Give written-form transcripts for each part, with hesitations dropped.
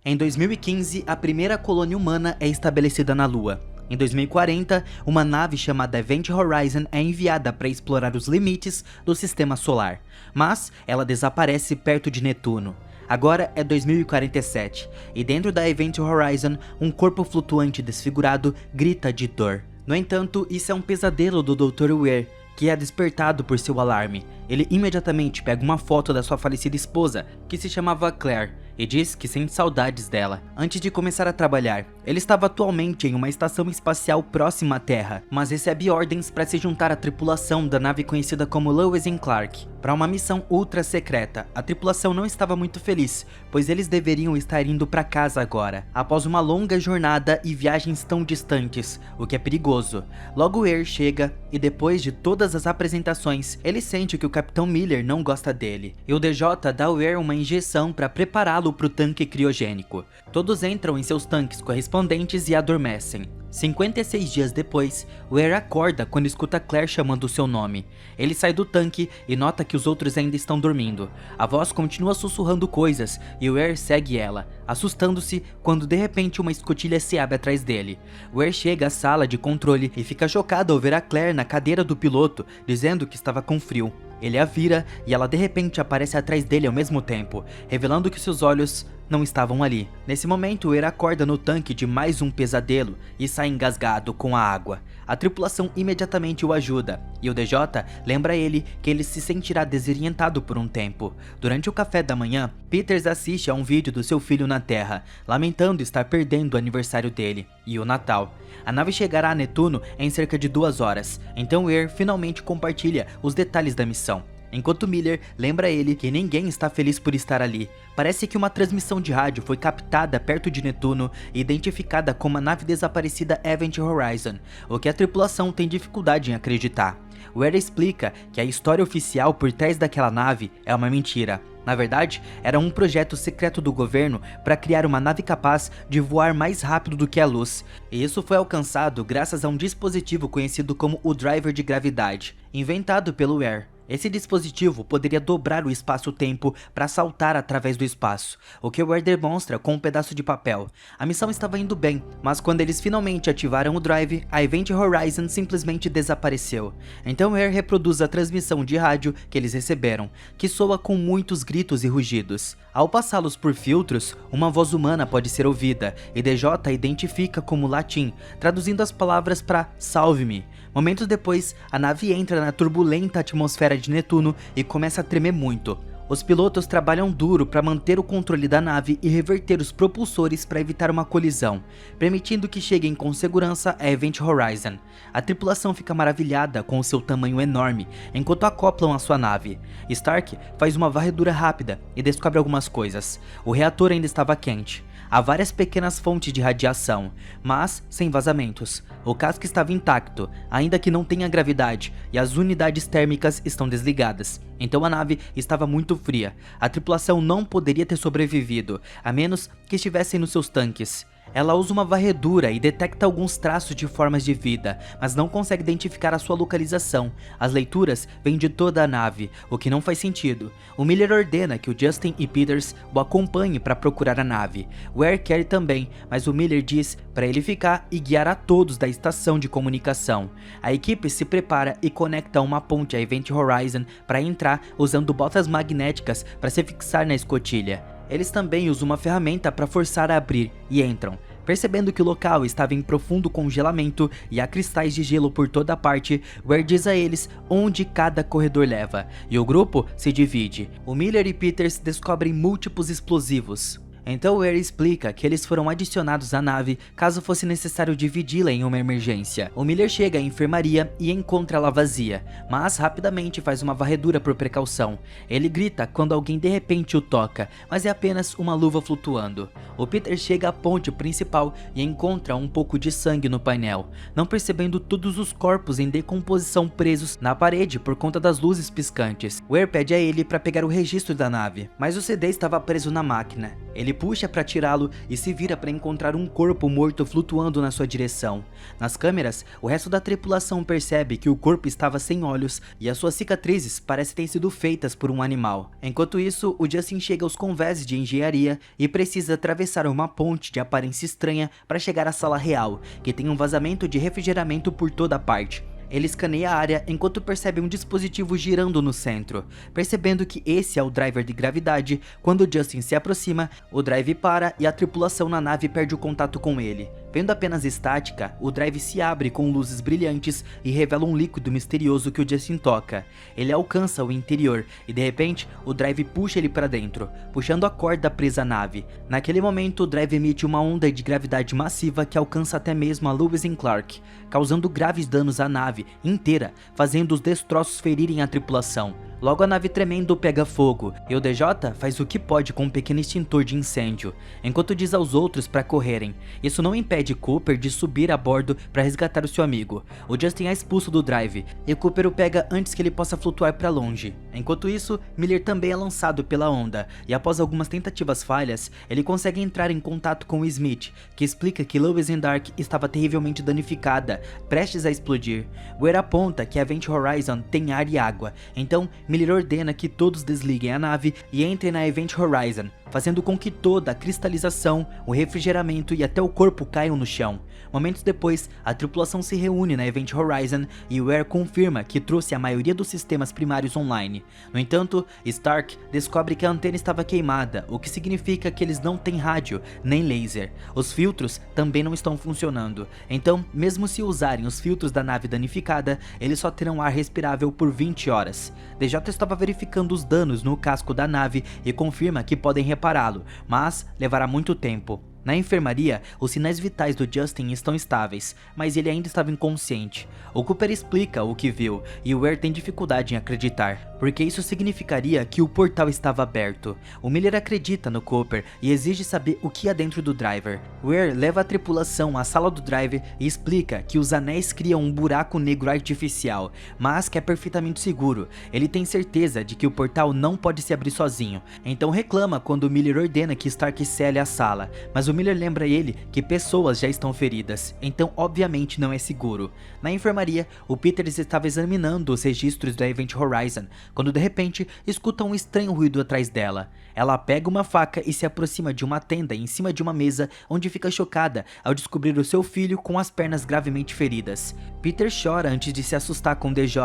Em 2015, a primeira colônia humana é estabelecida na Lua. Em 2040, uma nave chamada Event Horizon é enviada para explorar os limites do sistema solar, mas ela desaparece perto de Netuno. Agora é 2047, e dentro da Event Horizon, um corpo flutuante desfigurado grita de dor. No entanto, isso é um pesadelo do Dr. Weir, que é despertado por seu alarme. Ele imediatamente pega uma foto da sua falecida esposa, que se chamava Claire, e diz que sente saudades dela. Antes de começar a trabalhar, ele estava atualmente em uma estação espacial próxima à Terra, mas recebe ordens para se juntar à tripulação da nave conhecida como Lewis and Clark, para uma missão ultra secreta. A tripulação não estava muito feliz, pois eles deveriam estar indo para casa agora, após uma longa jornada e viagens tão distantes, o que é perigoso. Logo Weir chega, e depois de todas as apresentações, ele sente que o Capitão Miller não gosta dele, e o DJ dá a Weir uma injeção para prepará-lo para o tanque criogênico. Todos entram em seus tanques correspondentes e adormecem. 56 dias depois, Weir acorda quando escuta Claire chamando o seu nome. Ele sai do tanque e nota que os outros ainda estão dormindo. A voz continua sussurrando coisas e Weir segue ela, assustando-se quando de repente uma escotilha se abre atrás dele. Weir chega à sala de controle e fica chocado ao ver a Claire na cadeira do piloto, dizendo que estava com frio. Ele a vira e ela de repente aparece atrás dele ao mesmo tempo, revelando que seus olhos não estavam ali. Nesse momento, Weir acorda no tanque de mais um pesadelo e sai engasgado com a água. A tripulação imediatamente o ajuda, e o DJ lembra ele que ele se sentirá desorientado por um tempo. Durante o café da manhã, Peters assiste a um vídeo do seu filho na Terra, lamentando estar perdendo o aniversário dele e o Natal. A nave chegará a Netuno em cerca de 2 horas, então Weir finalmente compartilha os detalhes da missão. Enquanto Miller lembra ele que ninguém está feliz por estar ali. Parece que uma transmissão de rádio foi captada perto de Netuno e identificada como a nave desaparecida Event Horizon, o que a tripulação tem dificuldade em acreditar. Weir explica que a história oficial por trás daquela nave é uma mentira. Na verdade, era um projeto secreto do governo para criar uma nave capaz de voar mais rápido do que a luz, e isso foi alcançado graças a um dispositivo conhecido como o Driver de Gravidade, inventado pelo Weir. Esse dispositivo poderia dobrar o espaço-tempo para saltar através do espaço, o que o Weir demonstra com um pedaço de papel. A missão estava indo bem, mas quando eles finalmente ativaram o drive, a Event Horizon simplesmente desapareceu. Então Weir reproduz a transmissão de rádio que eles receberam, que soa com muitos gritos e rugidos. Ao passá-los por filtros, uma voz humana pode ser ouvida, e DJ identifica como latim, traduzindo as palavras para "salve-me". Momentos depois, a nave entra na turbulenta atmosfera de Netuno e começa a tremer muito. Os pilotos trabalham duro para manter o controle da nave e reverter os propulsores para evitar uma colisão, permitindo que cheguem com segurança a Event Horizon. A tripulação fica maravilhada com o seu tamanho enorme, enquanto acoplam a sua nave. Stark faz uma varredura rápida e descobre algumas coisas. O reator ainda estava quente. Há várias pequenas fontes de radiação, mas sem vazamentos. O casco estava intacto, ainda que não tenha gravidade, e as unidades térmicas estão desligadas. Então a nave estava muito fria. A tripulação não poderia ter sobrevivido, a menos que estivessem nos seus tanques. Ela usa uma varredura e detecta alguns traços de formas de vida, mas não consegue identificar a sua localização. As leituras vêm de toda a nave, o que não faz sentido. O Miller ordena que o Justin e Peters o acompanhem para procurar a nave. Weir quer também, mas o Miller diz para ele ficar e guiar a todos da estação de comunicação. A equipe se prepara e conecta uma ponte a Event Horizon para entrar usando botas magnéticas para se fixar na escotilha. Eles também usam uma ferramenta para forçar a abrir e entram. Percebendo que o local estava em profundo congelamento e há cristais de gelo por toda parte, Weir diz a eles onde cada corredor leva, e o grupo se divide. O Miller e Peters descobrem múltiplos explosivos. Então Weir explica que eles foram adicionados à nave caso fosse necessário dividi-la em uma emergência. O Miller chega à enfermaria e encontra ela vazia, mas rapidamente faz uma varredura por precaução. Ele grita quando alguém de repente o toca, mas é apenas uma luva flutuando. O Peter chega à ponte principal e encontra um pouco de sangue no painel, não percebendo todos os corpos em decomposição presos na parede por conta das luzes piscantes. Weir pede a ele para pegar o registro da nave, mas o CD estava preso na máquina. Ele puxa para tirá-lo e se vira para encontrar um corpo morto flutuando na sua direção. Nas câmeras, o resto da tripulação percebe que o corpo estava sem olhos e as suas cicatrizes parecem ter sido feitas por um animal. Enquanto isso, o Justin chega aos convéses de engenharia e precisa atravessar uma ponte de aparência estranha para chegar à sala real, que tem um vazamento de refrigeramento por toda parte. Ele escaneia a área enquanto percebe um dispositivo girando no centro. Percebendo que esse é o driver de gravidade, quando Justin se aproxima, o drive para e a tripulação na nave perde o contato com ele. Vendo apenas estática, o drive se abre com luzes brilhantes e revela um líquido misterioso que o Justin toca. Ele alcança o interior e de repente o drive puxa ele para dentro, puxando a corda presa à nave. Naquele momento o drive emite uma onda de gravidade massiva que alcança até mesmo a Lewis e Clark, causando graves danos à nave inteira, fazendo os destroços ferirem a tripulação. Logo a nave tremendo pega fogo, e o DJ faz o que pode com um pequeno extintor de incêndio, enquanto diz aos outros para correrem. Isso não impede Cooper de subir a bordo para resgatar o seu amigo. O Justin é expulso do drive, e Cooper o pega antes que ele possa flutuar para longe. Enquanto isso, Miller também é lançado pela onda, e após algumas tentativas falhas, ele consegue entrar em contato com o Smith, que explica que Lois and Dark estava terrivelmente danificada, prestes a explodir. Weir aponta que a Event Horizon tem ar e água, então Miller ordena que todos desliguem a nave e entrem na Event Horizon, fazendo com que toda a cristalização, o refrigeramento e até o corpo caiam no chão. Momentos depois, a tripulação se reúne na Event Horizon e Weir confirma que trouxe a maioria dos sistemas primários online. No entanto, Stark descobre que a antena estava queimada, o que significa que eles não têm rádio, nem laser. Os filtros também não estão funcionando, então, mesmo se usarem os filtros da nave danificada, eles só terão ar respirável por 20 horas. DJ estava verificando os danos no casco da nave e confirma que podem repará-lo, mas levará muito tempo. Na enfermaria, os sinais vitais do Justin estão estáveis, mas ele ainda estava inconsciente. O Cooper explica o que viu, e Weir tem dificuldade em acreditar, porque isso significaria que o portal estava aberto. O Miller acredita no Cooper e exige saber o que há dentro do driver. Weir leva a tripulação à sala do driver e explica que os anéis criam um buraco negro artificial, mas que é perfeitamente seguro. Ele tem certeza de que o portal não pode se abrir sozinho, então reclama quando o Miller ordena que Stark cele a sala, mas o Miller lembra ele que pessoas já estão feridas, então obviamente não é seguro. Na enfermaria, o Peters estava examinando os registros da Event Horizon, quando de repente escuta um estranho ruído atrás dela. Ela pega uma faca e se aproxima de uma tenda em cima de uma mesa, onde fica chocada ao descobrir o seu filho com as pernas gravemente feridas. Peter chora antes de se assustar com DJ,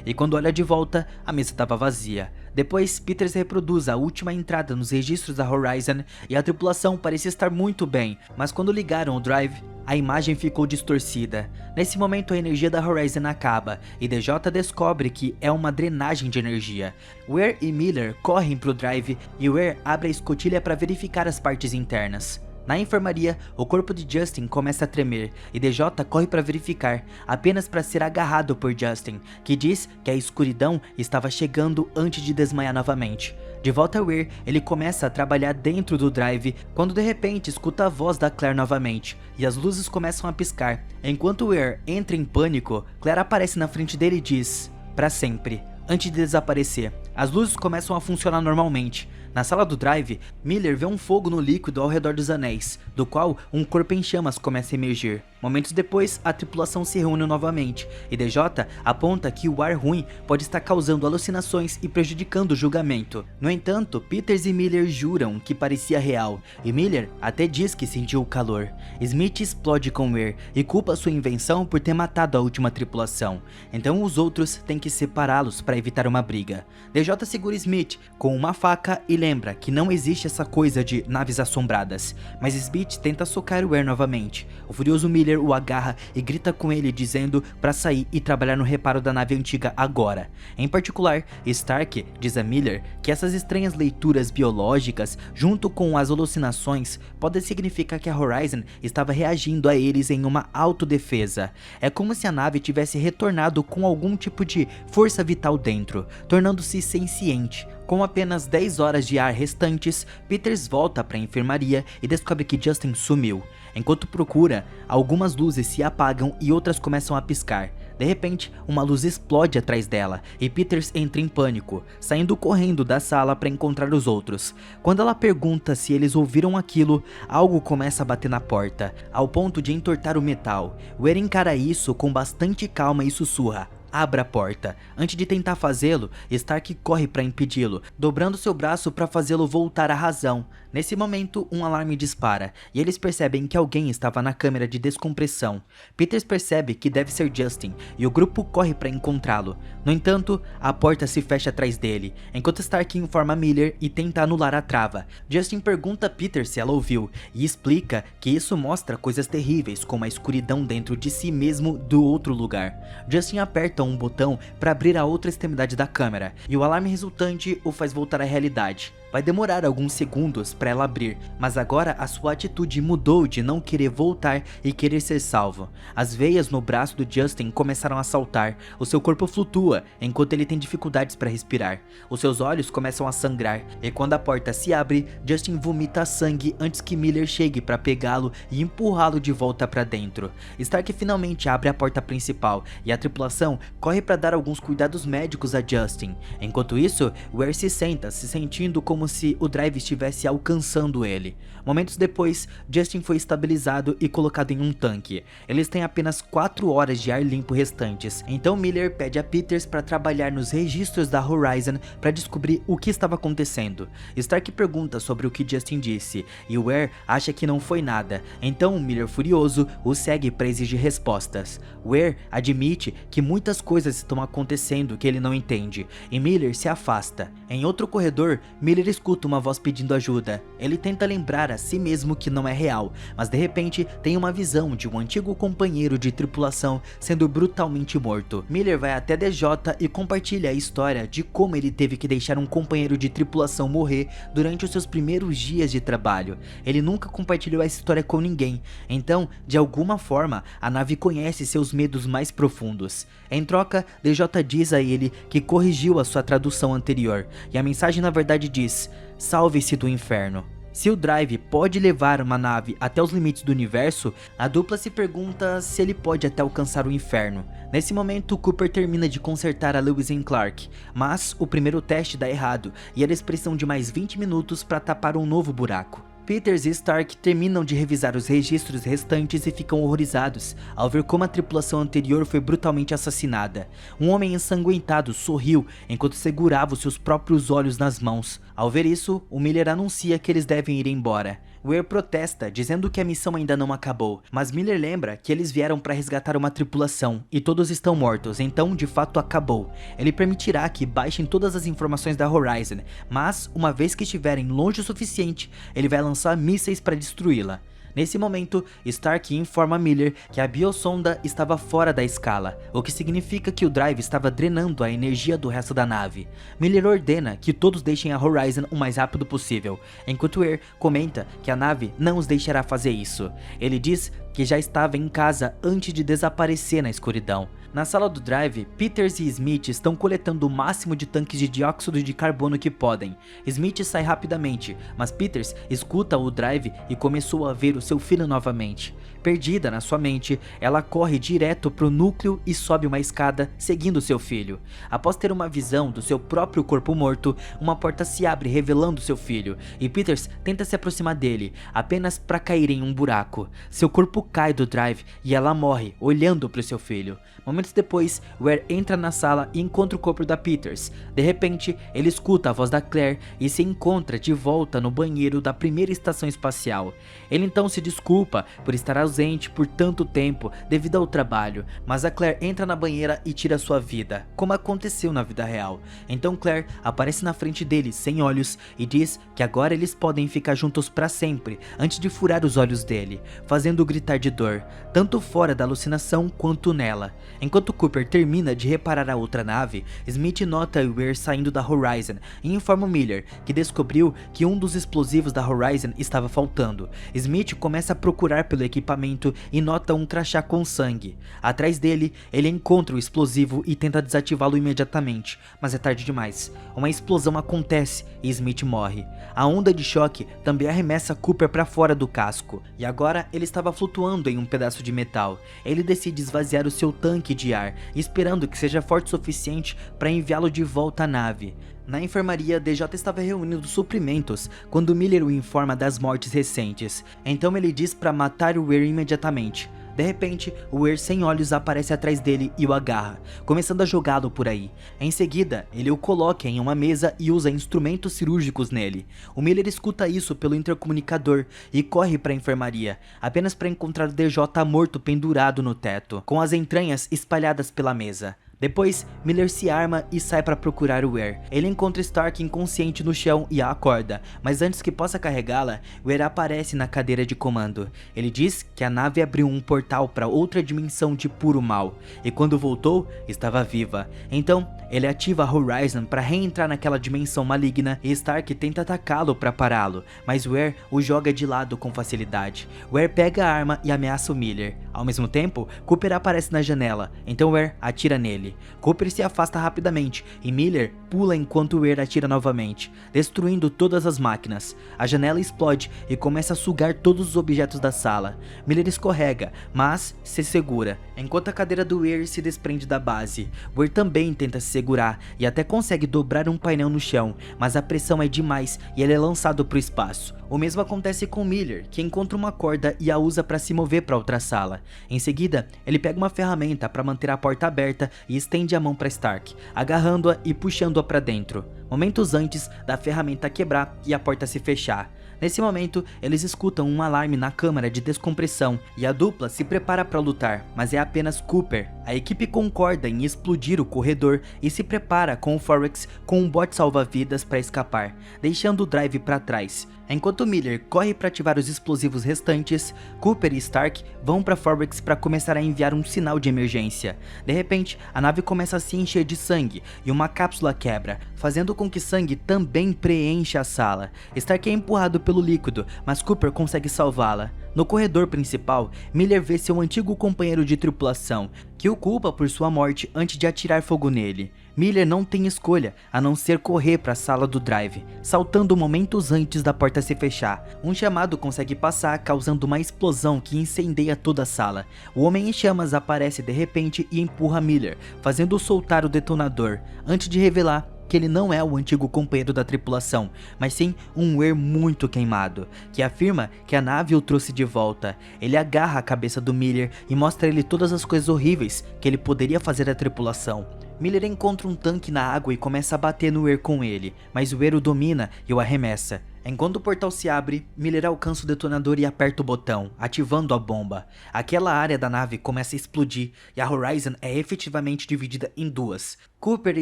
e quando olha de volta, a mesa estava vazia. Depois, Peters reproduz a última entrada nos registros da Horizon e a tripulação parecia estar muito bem, mas quando ligaram o drive, a imagem ficou distorcida. Nesse momento a energia da Horizon acaba e DJ descobre que é uma drenagem de energia. Weir e Miller correm para o drive e Weir abre a escotilha para verificar as partes internas. Na enfermaria, o corpo de Justin começa a tremer e DJ corre para verificar, apenas para ser agarrado por Justin, que diz que a escuridão estava chegando antes de desmaiar novamente. De volta a Weir, ele começa a trabalhar dentro do drive, quando de repente escuta a voz da Claire novamente, e as luzes começam a piscar. Enquanto Weir entra em pânico, Claire aparece na frente dele e diz, "Pra sempre." Antes de desaparecer, as luzes começam a funcionar normalmente. Na sala do drive, Miller vê um fogo no líquido ao redor dos anéis, do qual um corpo em chamas começa a emergir. Momentos depois, a tripulação se reúne novamente, e DJ aponta que o ar ruim pode estar causando alucinações e prejudicando o julgamento. No entanto, Peters e Miller juram que parecia real, e Miller até diz que sentiu o calor. Smith explode com Weir e culpa sua invenção por ter matado a última tripulação, então os outros têm que separá-los para evitar uma briga. DJ segura Smith com uma faca e lembra que não existe essa coisa de naves assombradas, mas Smith tenta socar Weir novamente. O furioso Miller o agarra e grita com ele dizendo para sair e trabalhar no reparo da nave antiga agora. Em particular, Stark diz a Miller que essas estranhas leituras biológicas, junto com as alucinações, podem significar que a Horizon estava reagindo a eles em uma autodefesa. É como se a nave tivesse retornado com algum tipo de força vital dentro, tornando-se senciente. Com apenas 10 horas de ar restantes, Peters volta para a enfermaria e descobre que Justin sumiu. Enquanto procura, algumas luzes se apagam e outras começam a piscar. De repente, uma luz explode atrás dela e Peters entra em pânico, saindo correndo da sala para encontrar os outros. Quando ela pergunta se eles ouviram aquilo, algo começa a bater na porta, ao ponto de entortar o metal. Weir encara isso com bastante calma e sussurra: "Abra a porta." Antes de tentar fazê-lo, Stark corre para impedi-lo, dobrando seu braço para fazê-lo voltar à razão. Nesse momento, um alarme dispara, e eles percebem que alguém estava na câmera de descompressão. Peters percebe que deve ser Justin, e o grupo corre para encontrá-lo. No entanto, a porta se fecha atrás dele, enquanto Stark informa Miller e tenta anular a trava. Justin pergunta a Peters se ela ouviu, e explica que isso mostra coisas terríveis, como a escuridão dentro de si mesmo do outro lugar. Justin aperta um botão para abrir a outra extremidade da câmera, e o alarme resultante o faz voltar à realidade. Vai demorar alguns segundos para ela abrir, mas agora a sua atitude mudou de não querer voltar e querer ser salvo. As veias no braço do Justin começaram a saltar, o seu corpo flutua enquanto ele tem dificuldades para respirar. Os seus olhos começam a sangrar, e quando a porta se abre, Justin vomita sangue antes que Miller chegue para pegá-lo e empurrá-lo de volta para dentro. Stark finalmente abre a porta principal, e a tripulação corre para dar alguns cuidados médicos a Justin. Enquanto isso, Weir se senta, se sentindo como se o drive estivesse alcançando ele. Momentos depois, Justin foi estabilizado e colocado em um tanque. Eles têm apenas 4 horas de ar limpo restantes, então Miller pede a Peters para trabalhar nos registros da Horizon para descobrir o que estava acontecendo. Stark pergunta sobre o que Justin disse, e Weir acha que não foi nada, então Miller, furioso, o segue para exigir respostas. Weir admite que muitas coisas estão acontecendo que ele não entende, e Miller se afasta. Em outro corredor, Miller escuta uma voz pedindo ajuda. Ele tenta lembrar a si mesmo que não é real, mas de repente tem uma visão de um antigo companheiro de tripulação sendo brutalmente morto. Miller vai até DJ e compartilha a história de como ele teve que deixar um companheiro de tripulação morrer durante os seus primeiros dias de trabalho. Ele nunca compartilhou essa história com ninguém, então, de alguma forma, a nave conhece seus medos mais profundos. Em troca, DJ diz a ele que corrigiu a sua tradução anterior, e a mensagem na verdade diz: "Salve-se do inferno." Se o Drive pode levar uma nave até os limites do universo, a dupla se pergunta se ele pode até alcançar o inferno. Nesse momento, Cooper termina de consertar a Lewis and Clark, mas o primeiro teste dá errado e eles precisam de mais 20 minutos para tapar um novo buraco. Peters e Stark terminam de revisar os registros restantes e ficam horrorizados ao ver como a tripulação anterior foi brutalmente assassinada. Um homem ensanguentado sorriu enquanto segurava os seus próprios olhos nas mãos. Ao ver isso, o Miller anuncia que eles devem ir embora. Weir protesta, dizendo que a missão ainda não acabou, mas Miller lembra que eles vieram para resgatar uma tripulação e todos estão mortos, então de fato acabou. Ele permitirá que baixem todas as informações da Horizon, mas uma vez que estiverem longe o suficiente, ele vai lançar mísseis para destruí-la. Nesse momento, Stark informa Miller que a biosonda estava fora da escala, o que significa que o drive estava drenando a energia do resto da nave. Miller ordena que todos deixem a Horizon o mais rápido possível, enquanto Weir comenta que a nave não os deixará fazer isso. Ele diz que já estava em casa antes de desaparecer na escuridão. Na sala do drive, Peters e Smith estão coletando o máximo de tanques de dióxido de carbono que podem. Smith sai rapidamente, mas Peters escuta o drive e começou a ver o seu filho novamente. Perdida na sua mente, ela corre direto para o núcleo e sobe uma escada, seguindo seu filho. Após ter uma visão do seu próprio corpo morto, uma porta se abre revelando seu filho, e Peters tenta se aproximar dele, apenas para cair em um buraco. Seu corpo cai do drive e ela morre, olhando para o seu filho. Momentos depois, Weir entra na sala e encontra o corpo da Peters. De repente, ele escuta a voz da Claire e se encontra de volta no banheiro da primeira estação espacial. Ele então se desculpa por estar ausente por tanto tempo devido ao trabalho, mas a Claire entra na banheira e tira sua vida, como aconteceu na vida real. Então Claire aparece na frente dele sem olhos e diz que agora eles podem ficar juntos para sempre, antes de furar os olhos dele, fazendo-o gritar de dor, tanto fora da alucinação quanto nela. Enquanto Cooper termina de reparar a outra nave, Smith nota Weir saindo da Horizon e informa Miller que descobriu que um dos explosivos da Horizon estava faltando. Smith começa a procurar pelo equipamento e nota um crachá com sangue. Atrás dele, ele encontra o explosivo e tenta desativá-lo imediatamente, mas é tarde demais. Uma explosão acontece e Smith morre. A onda de choque também arremessa Cooper para fora do casco, e agora ele estava flutuando em um pedaço de metal. Ele decide esvaziar o seu tanque de ar, esperando que seja forte o suficiente para enviá-lo de volta à nave. Na enfermaria, DJ estava reunindo suprimentos quando Miller o informa das mortes recentes, então ele diz para matar o Weir imediatamente. De repente, o Weir sem olhos aparece atrás dele e o agarra, começando a jogá-lo por aí. Em seguida, ele o coloca em uma mesa e usa instrumentos cirúrgicos nele. O Miller escuta isso pelo intercomunicador e corre para a enfermaria, apenas para encontrar o DJ morto pendurado no teto, com as entranhas espalhadas pela mesa. Depois, Miller se arma e sai para procurar o Weir. Ele encontra Stark inconsciente no chão e a acorda, mas antes que possa carregá-la, Weir aparece na cadeira de comando. Ele diz que a nave abriu um portal para outra dimensão de puro mal, e quando voltou, estava viva. Então, ele ativa a Horizon para reentrar naquela dimensão maligna e Stark tenta atacá-lo para pará-lo, mas Weir o joga de lado com facilidade. Weir pega a arma e ameaça o Miller. Ao mesmo tempo, Cooper aparece na janela, então Weir atira nele. Cooper se afasta rapidamente e Miller pula enquanto Weir atira novamente, destruindo todas as máquinas. A janela explode e começa a sugar todos os objetos da sala. Miller escorrega, mas se segura, enquanto a cadeira do Weir se desprende da base. Weir também tenta se segurar e até consegue dobrar um painel no chão, mas a pressão é demais e ele é lançado para o espaço. O mesmo acontece com Miller, que encontra uma corda e a usa para se mover para outra sala. Em seguida, ele pega uma ferramenta para manter a porta aberta e estende a mão para Stark, agarrando-a e puxando-a para dentro, momentos antes da ferramenta quebrar e a porta se fechar. Nesse momento, eles escutam um alarme na câmara de descompressão e a dupla se prepara para lutar, mas é apenas Cooper. A equipe concorda em explodir o corredor e se prepara com o Forex com um bote salva-vidas para escapar, deixando o drive para trás. Enquanto Miller corre para ativar os explosivos restantes, Cooper e Stark vão para Forex para começar a enviar um sinal de emergência. De repente, a nave começa a se encher de sangue e uma cápsula quebra, fazendo com que sangue também preencha a sala. Stark é empurrado pelo líquido, mas Cooper consegue salvá-la. No corredor principal, Miller vê seu antigo companheiro de tripulação, que o culpa por sua morte antes de atirar fogo nele. Miller não tem escolha a não ser correr para a sala do drive, saltando momentos antes da porta se fechar. Um chamado consegue passar, causando uma explosão que incendeia toda a sala. O Homem em Chamas aparece de repente e empurra Miller, fazendo-o soltar o detonador, antes de revelar que ele não é o antigo companheiro da tripulação, mas sim um Weir muito queimado, que afirma que a nave o trouxe de volta. Ele agarra a cabeça do Miller e mostra a ele todas as coisas horríveis que ele poderia fazer à tripulação. Miller encontra um tanque na água e começa a bater no Weir com ele, mas o Weir o domina e o arremessa. Enquanto o portal se abre, Miller alcança o detonador e aperta o botão, ativando a bomba. Aquela área da nave começa a explodir e a Horizon é efetivamente dividida em duas. Cooper e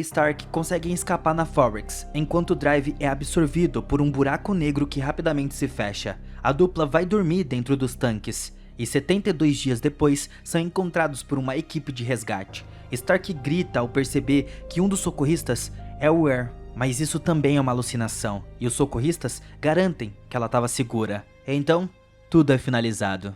Stark conseguem escapar na Forex, enquanto o drive é absorvido por um buraco negro que rapidamente se fecha. A dupla vai dormir dentro dos tanques, e 72 dias depois são encontrados por uma equipe de resgate. Stark grita ao perceber que um dos socorristas é o Weir, mas isso também é uma alucinação, e os socorristas garantem que ela estava segura. Então, tudo é finalizado.